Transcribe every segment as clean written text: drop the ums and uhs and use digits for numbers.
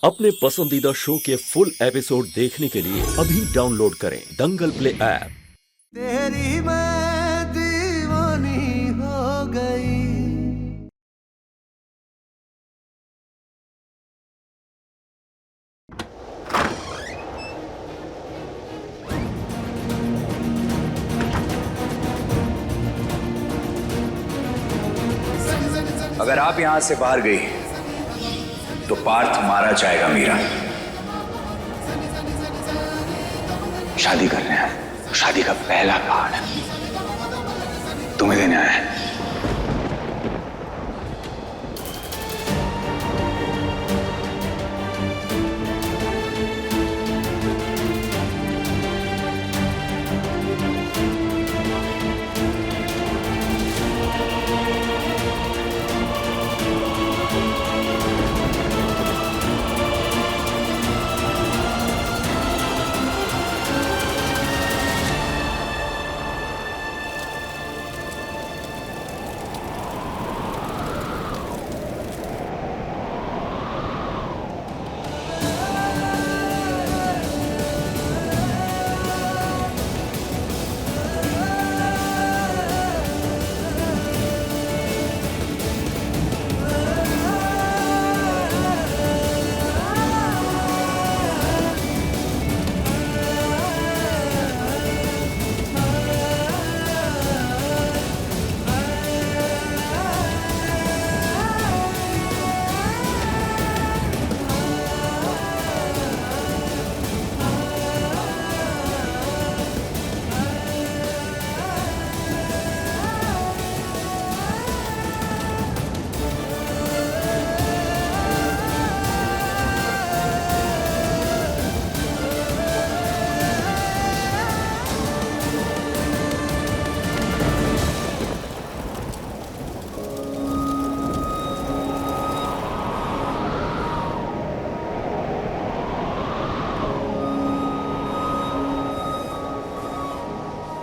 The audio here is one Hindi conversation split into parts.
अपने पसंदीदा शो के फुल एपिसोड देखने के लिए अभी डाउनलोड करें दंगल प्ले ऐप। तेरी मैं दीवानी हो गई। अगर आप यहां से बाहर गई तो पार्थ मारा जाएगा। मीरा, शादी कर रहे हैं। शादी का पहला कार्ड तुम्हें देने आया है।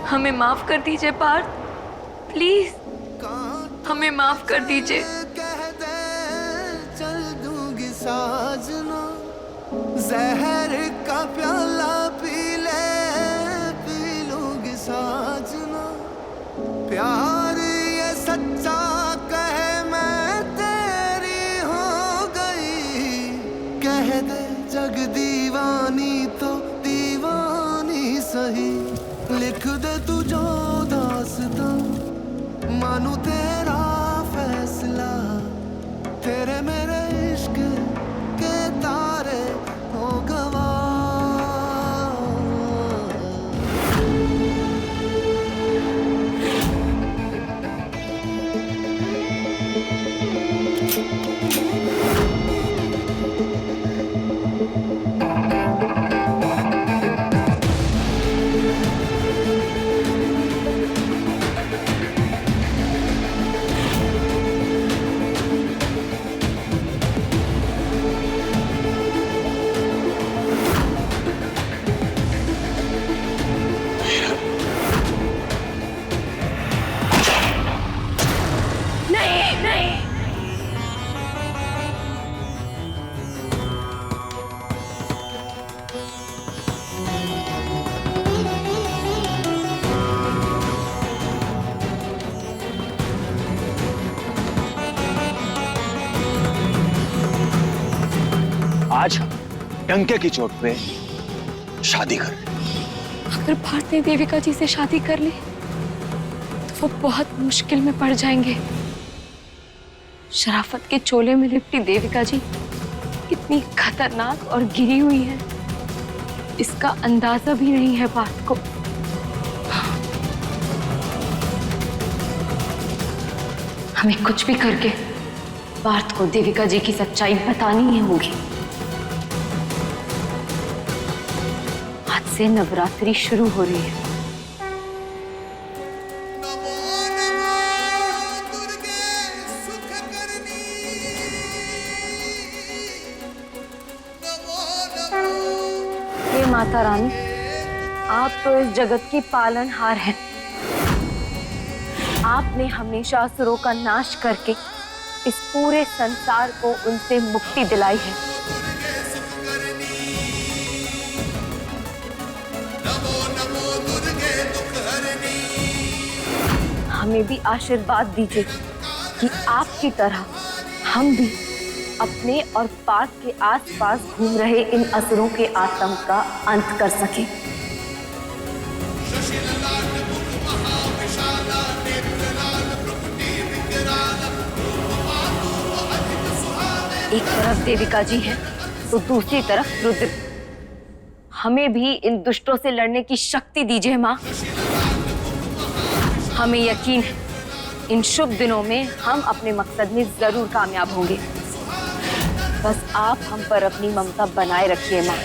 हमें माफ कर दीजिए पार्थ, प्लीज हमें माफ कर दीजिए। कह दे चल दूंगी साजना, जहर का प्याला पी लूंगी साजना। प्यार ये सच्चा कहे मैं तेरी हो गई। कह दे जग दीवानी तो दीवानी सही। लिख दे तू जो दास्तां, मानू तेरा फैसला। तेरे मेरे इश्क के तारे हो गवा। आज डंके की चोट पे शादी कर। अगर पार्थ ने देविका जी से शादी कर ली तो वो बहुत मुश्किल में पड़ जाएंगे। शराफत के चोले में लिपटी देविका जी कितनी खतरनाक और गिरी हुई है, इसका अंदाजा भी नहीं है पार्थ को। हमें कुछ भी करके पार्थ को देविका जी की सच्चाई बतानी ही होगी। आज से नवरात्रि शुरू हो रही है। हे माता रानी, आप तो इस जगत की पालनहार हैं। आपने हमेशा असुरों का नाश करके इस पूरे संसार को उनसे मुक्ति दिलाई है। हमें भी आशीर्वाद दीजिए कि आपकी तरह हम भी अपने और पार्थ के आसपास घूम रहे इन असुरों के आतंक का अंत कर सके। एक तरफ देविका जी है तो दूसरी तरफ रुद्र। हमें भी इन दुष्टों से लड़ने की शक्ति दीजिए माँ। हमें यकीन है इन शुभ दिनों में हम अपने मकसद में जरूर कामयाब होंगे। बस आप हम पर अपनी ममता बनाए रखिए माँ।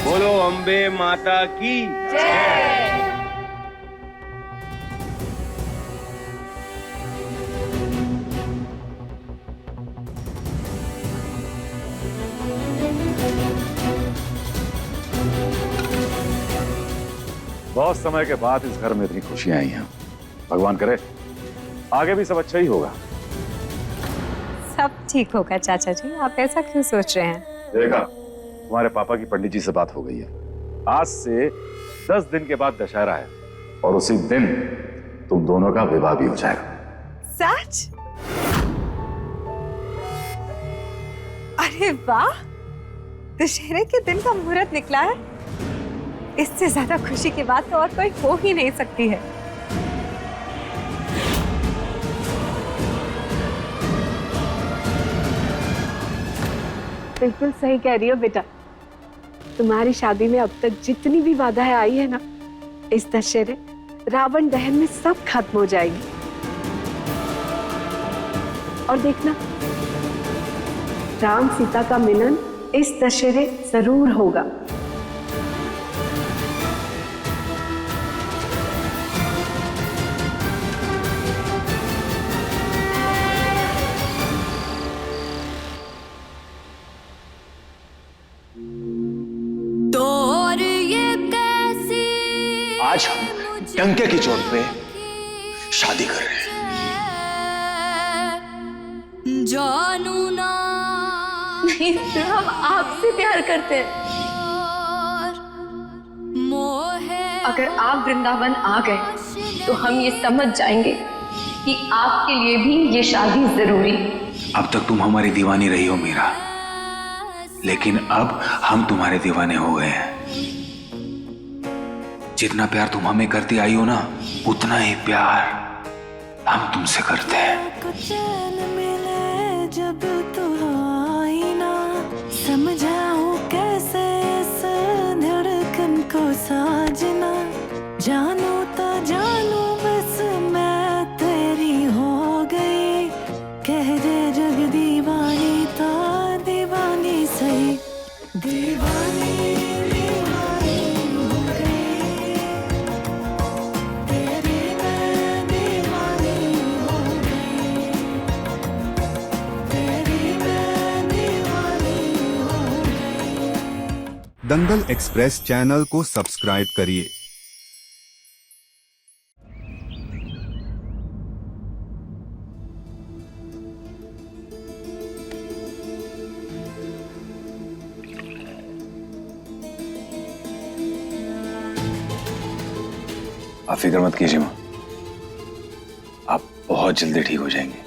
बोलो अम्बे माता की जय। बहुत समय के बाद इस घर में इतनी खुशियां आई हैं। भगवान करे आगे भी सब अच्छा ही होगा। सब ठीक होगा चाचा जी, आप ऐसा क्यों सोच रहे हैं? देखा, तुम्हारे पापा की पंडित जी से बात हो गई है। आज से 10 दिन के बाद दशहरा है और उसी दिन तुम दोनों का विवाह भी हो जाएगा। सच? अरे वाह, दशहरे के दिन का मुहूर्त निकला है। इससे ज्यादा खुशी की बात तो और कोई हो ही नहीं सकती है। बिल्कुल सही कह रही हो बेटा। तुम्हारी शादी में अब तक जितनी भी बाधाएं आई है ना, इस दशहरे रावण दहन में सब खत्म हो जाएगी। और देखना, राम सीता का मिलन इस दशहरे जरूर होगा। आज हम डंके की चोट पे शादी कर रहे हैं। जानू ना नहीं, हम आपसे प्यार करते हैं। अगर आप वृंदावन आ गए तो हम ये समझ जाएंगे कि आपके लिए भी ये शादी जरूरी। अब तक तुम हमारी दीवानी रही हो मीरा, लेकिन अब हम तुम्हारे दीवाने हो गए हैं। जितना प्यार तुम हमें करती आई हो ना, उतना ही प्यार हम तुमसे करते हैं। चैन मिले जब तू आई ना, समझाऊं कैसे इस धड़कन को साजना। जानू ता जानू बस मैं तेरी हो गई, कह दे जग दीवानी ता दीवानी सही। दीवानी दंगल एक्सप्रेस चैनल को सब्सक्राइब करिए। आप फिक्र मत कीजिए मां, आप बहुत जल्दी ठीक हो जाएंगे।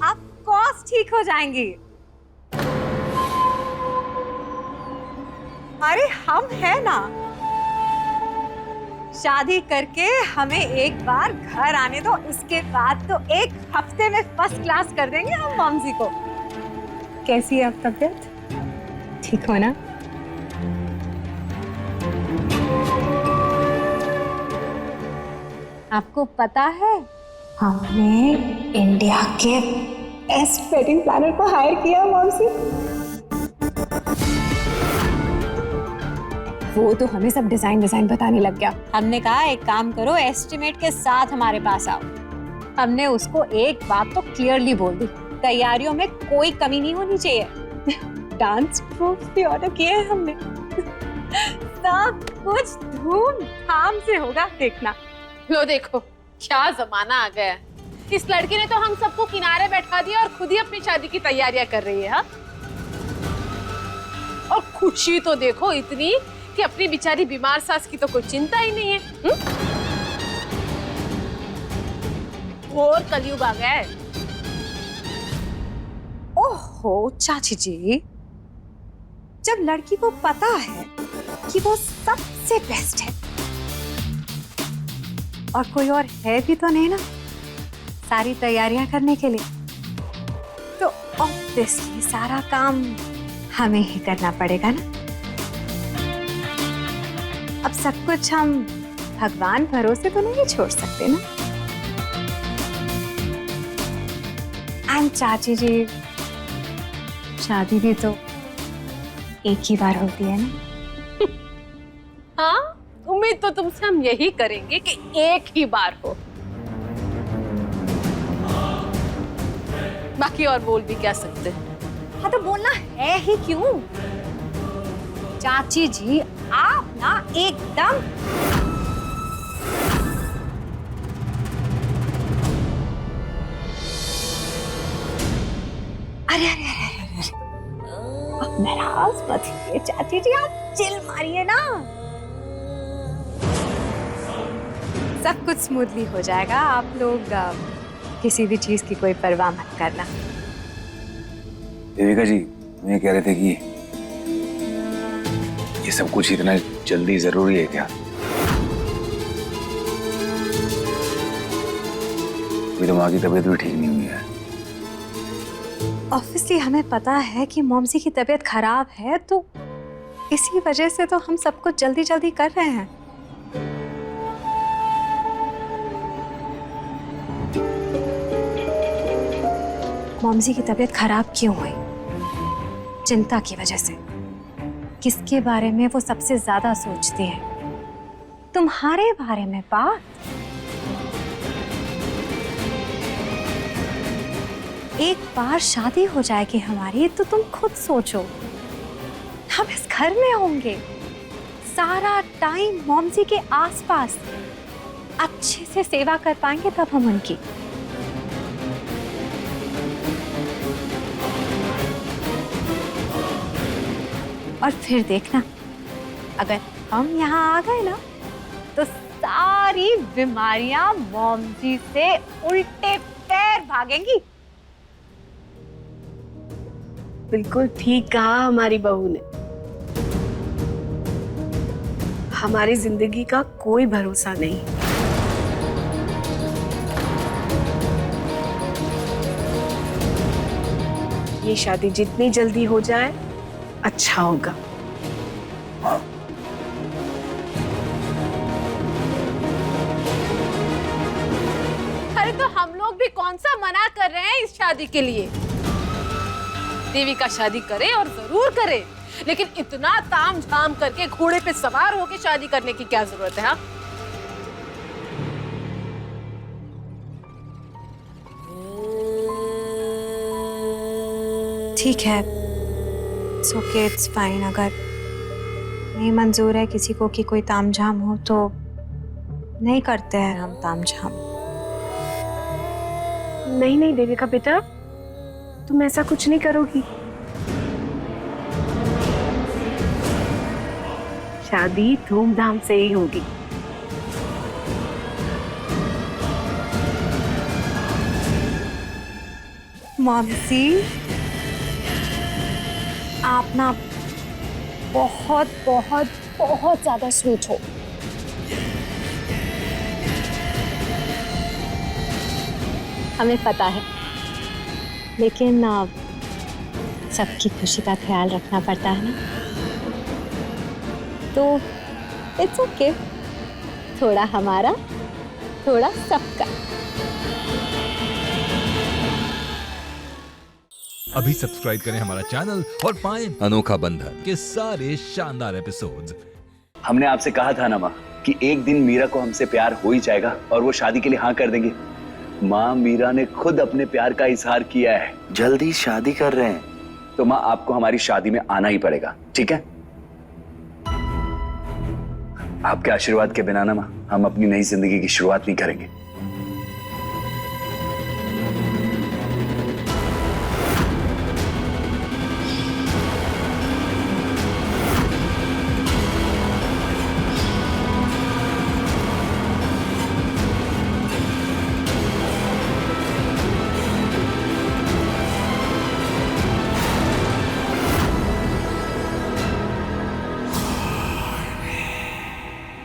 आप कॉस ठीक हो जाएंगी। अरे हम है ना, शादी करके हमें एक बार घर आने दो, इसके बाद तो एक हफ्ते में फर्स्ट क्लास कर देंगे हम मम्मी को। कैसी है अब तबीयत? ठीक हो ना? आपको पता है हमने इंडिया के बेस्ट वेडिंग प्लानर को हायर किया मॉमसी। वो तो हमें सब डिजाइन बताने लग गया। हमने कहा एक काम करो, एस्टिमेट के साथ हमारे पास आओ। हमने उसको एक बात तो क्लियरली बोल दी, तैयारियों में कोई कमी नहीं होनी चाहिए। डांस प्रूफ भी ऑर्डर किए हैं हमने। सब कुछ धूमधाम से होगा, देखना। लो देखो क्या जमाना आ गया है। इस लड़की ने तो हम सबको किनारे बैठा दिया और खुद ही अपनी शादी की तैयारियां कर रही है। हा? और खुशी तो देखो इतनी कि अपनी बेचारी बीमार सास की तो कोई चिंता ही नहीं है। और कलयुग आ गया है। ओहो चाची जी, जब लड़की को पता है कि वो सबसे बेस्ट है और कोई और है भी तो नहीं ना सारी तैयारियां करने के लिए, तो ऑब्वियसली सारा काम हमें ही करना पड़ेगा ना। अब सब कुछ हम भगवान भरोसे तो नहीं छोड़ सकते ना। एंड चाची जी, शादी भी तो एक ही बार होती है ना। हाँ, उम्मीद तो तुमसे हम यही करेंगे कि एक ही बार हो। बाकी और बोल भी क्या सकते हैं। हाँ तो बोलना है ही क्यों? चाची जी आप ना एकदम अरे अरे अरे अरे अरे, अब नाराज मत होइए चाची जी, आप चिल मारिए ना, सब कुछ स्मूथली हो जाएगा। आप लोग किसी भी चीज की कोई परवाह मत करना। देविका जी, मैं कह रहे थे कि ये सब कुछ इतना जल्दी जरूरी है क्या? अभी तो माँ की तबीयत भी ठीक नहीं हुई है। ऑब्वियसली हमें पता है कि मॉमसी की तबीयत खराब है, तो इसी वजह से तो हम सब कुछ जल्दी जल्दी कर रहे हैं। मॉमसी की तबीयत खराब क्यों हुई? चिंता की वजह से। किसके बारे में वो सबसे ज्यादा सोचती है? तुम्हारे बारे में बात। एक बार शादी हो जाएगी हमारी तो तुम खुद सोचो, हम इस घर में होंगे सारा टाइम मॉमसी के आसपास, अच्छे से सेवा कर पाएंगे तब हम उनकी। और फिर देखना, अगर हम यहाँ आ गए ना तो सारी बीमारियां मॉमजी से उल्टे पैर भागेंगी। बिल्कुल ठीक कहा हमारी बहू ने। हमारी जिंदगी का कोई भरोसा नहीं। ये शादी जितनी जल्दी हो जाए अच्छा होगा। अरे तो हम लोग भी कौन सा मना कर रहे हैं इस शादी के लिए। देवी का शादी करे और जरूर करे, लेकिन इतना ताम झाम करके घोड़े पे सवार होके शादी करने की क्या जरूरत है? हाँ, ठीक है, इट्स ओके, इट्स फाइन। अगर नहीं मंजूर है किसी को कि कोई तामझाम हो तो नहीं करते हैं हम तामझाम। नहीं नहीं देविका बेटा, तुम ऐसा कुछ नहीं करोगी। शादी धूमधाम से ही होगी। मॉमसी, आप ना बहुत बहुत बहुत ज्यादा स्वीट हो। हमें पता है, लेकिन सबकी खुशी का ख्याल रखना पड़ता है ना, तो इट्स ओके, थोड़ा हमारा थोड़ा सबका। अभी सब्सक्राइब करें हमारा चैनल और पाएं अनोखा बंधन के सारे शानदार एपिसोड्स। हमने आपसे कहा था ना माँ कि एक दिन मीरा को हमसे प्यार हो ही जाएगा और वो शादी के लिए हाँ कर देंगे। माँ, मीरा ने खुद अपने प्यार का इजहार किया है, जल्दी शादी कर रहे हैं। तो माँ, आपको हमारी शादी में आना ही पड़ेगा, ठीक है? आपके आशीर्वाद के बिना ना माँ, हम अपनी नई जिंदगी की शुरुआत नहीं करेंगे।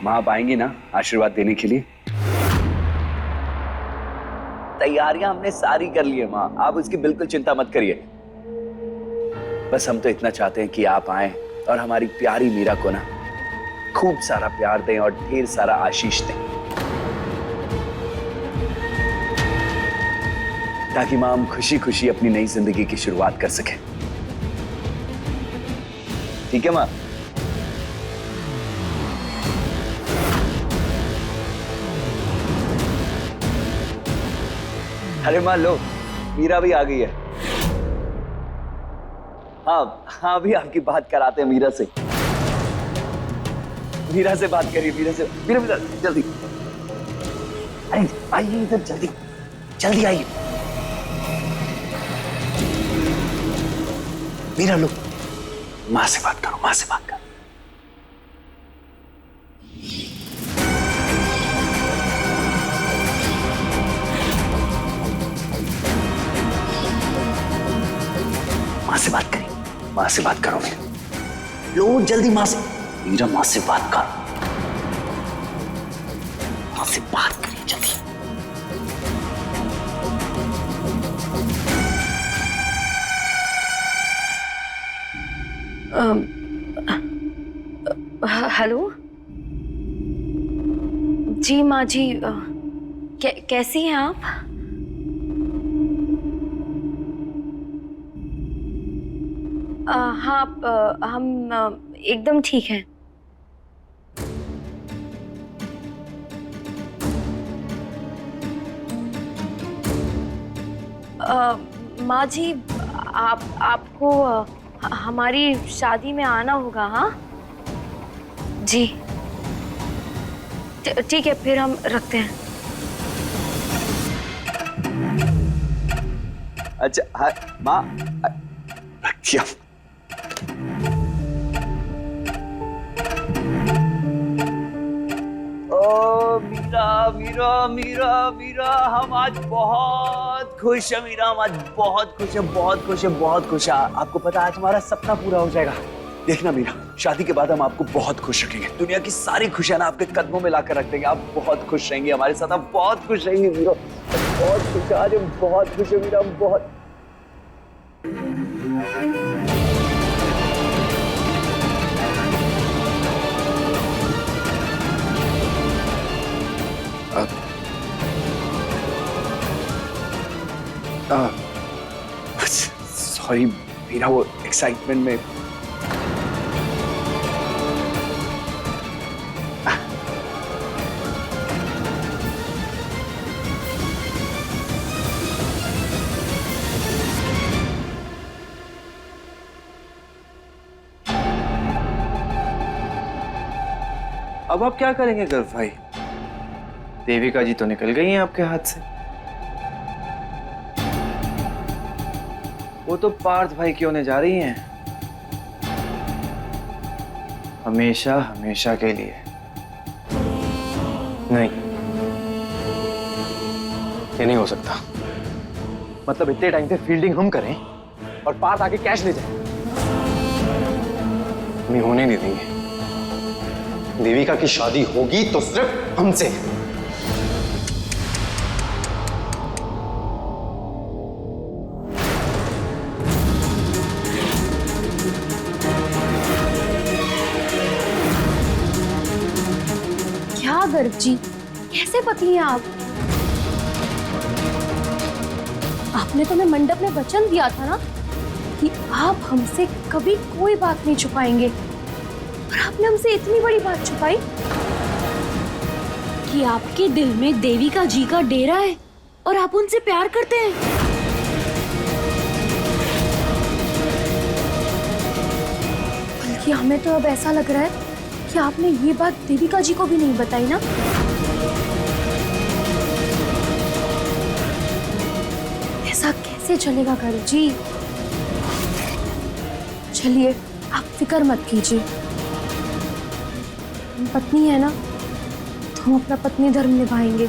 माँ आप आएंगी ना आशीर्वाद देने के लिए? तैयारियां हमने सारी कर ली है माँ, आप उसकी बिल्कुल चिंता मत करिए। बस हम तो इतना चाहते हैं कि आप आएं और हमारी प्यारी मीरा को ना खूब सारा प्यार दें और ढेर सारा आशीष दें, ताकि माँ हम खुशी खुशी अपनी नई जिंदगी की शुरुआत कर सकें। ठीक है माँ? अरे माँ लो, मीरा भी आ गई है। हाँ अभी आपकी बात कराते हैं मीरा से। मीरा से बात करिए, मीरा जल्दी आइए इधर, जल्दी आइए। मीरा लो, माँ से बात करो, माँ से बात करो। माँ से बात करिए, माँ से बात करो मीरा। लो जल्दी माँ से, मीरा माँ से बात कर, माँ से बात करिए जल्दी। हेलो जी माँ जी, कैसी हैं आप? हाँ हम एकदम ठीक हैं। माँ जी आपको हमारी शादी में आना होगा। हाँ जी ठीक है, फिर हम रखते हैं। अच्छा हाँ माँ, रखिए। ओ मीरा मीरा मीरा मीरा, हम आज बहुत खुश है मीरा, हम आज बहुत खुश है, बहुत खुश है, बहुत खुश है। आपको पता है आज हमारा सपना पूरा हो जाएगा। देखना मीरा, शादी के बाद हम आपको बहुत खुश रखेंगे, दुनिया की सारी खुशियां ना आपके कदमों में लाकर रख देंगे। आप बहुत खुश रहेंगे हमारे साथ, आप बहुत खुश रहेंगे मीरा, बहुत खुश है आज, हम बहुत खुश है मीरा, हम बहुत। सॉरी मीरा, वो एक्साइटमेंट में। अब आप क्या करेंगे गर्व भाई? देविका जी तो निकल गई हैं आपके हाथ से। वो तो पार्थ भाई की होने जा रही हैं, हमेशा हमेशा के लिए। नहीं, ये नहीं हो सकता। मतलब इतने टाइम से फील्डिंग हम करें और पार्थ आके कैच ले जाए, नहीं होने नहीं देंगे। देविका की शादी होगी तो सिर्फ हमसे। क्या गर्व जी, कैसे पति हैं आप? आपने तो मैं मंडप में वचन दिया था ना कि आप हमसे कभी कोई बात नहीं छुपाएंगे, और आपने हमसे इतनी बड़ी बात छुपाई कि आपके दिल में देविका जी का डेरा है और आप उनसे प्यार करते हैं। बल्कि हमें तो अब ऐसा लग रहा है कि आपने ये बात देविका जी को भी नहीं बताई ना। ऐसा कैसे चलेगा गर्व जी? चलिए आप फिक्र मत कीजिए, पत्नी है ना तो हम अपना पत्नी धर्म निभाएंगे।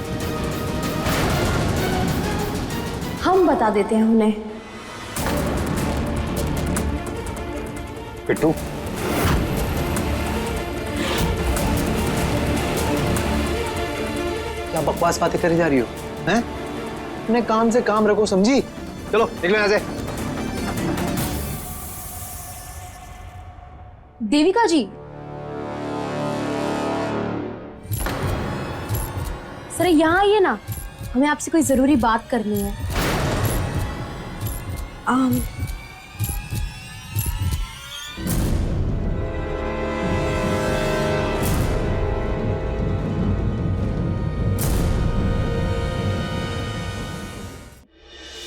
हम बता देते हैं उन्हें। पिट्टू, क्या बकवास बातें करी जा रही हो? हैं? अपने काम से काम रखो, समझी? चलो निकलो यहाँ से। देविका जी, सर यहाँ आइए ना, हमें आपसे कोई जरूरी बात करनी है।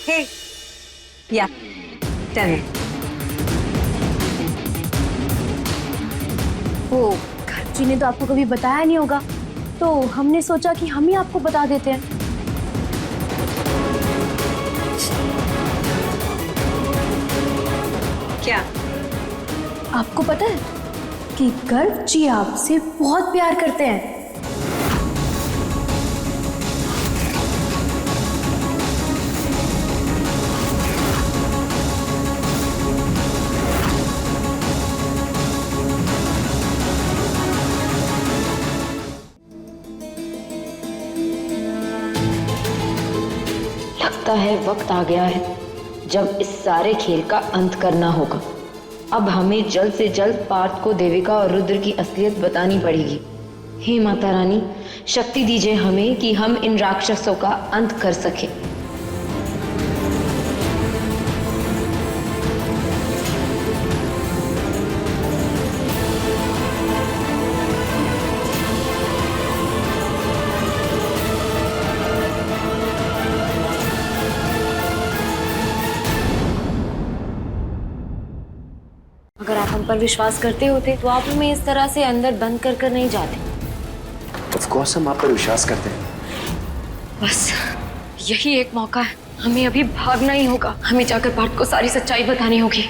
Hey, yeah, tell me. वो घर जी ने तो आपको कभी बताया नहीं होगा, तो हमने सोचा कि हम ही आपको बता देते हैं। क्या? आपको पता है कि गर्व जी आपसे बहुत प्यार करते हैं। लगता है वक्त आ गया है जब इस सारे खेल का अंत करना होगा। अब हमें जल्द से जल्द पार्थ को देविका और रुद्र की असलियत बतानी पड़ेगी। हे माता रानी, शक्ति दीजिए हमें कि हम इन राक्षसों का अंत कर सकें। अगर आप हम पर विश्वास करते होते तो आप हमें इस तरह से अंदर बंद कर कर नहीं जाते। ऑफ कोर्स हम आप पर विश्वास करते हैं। बस यही एक मौका है, हमें अभी भागना ही होगा। हमें जाकर पार्थ को सारी सच्चाई बतानी होगी।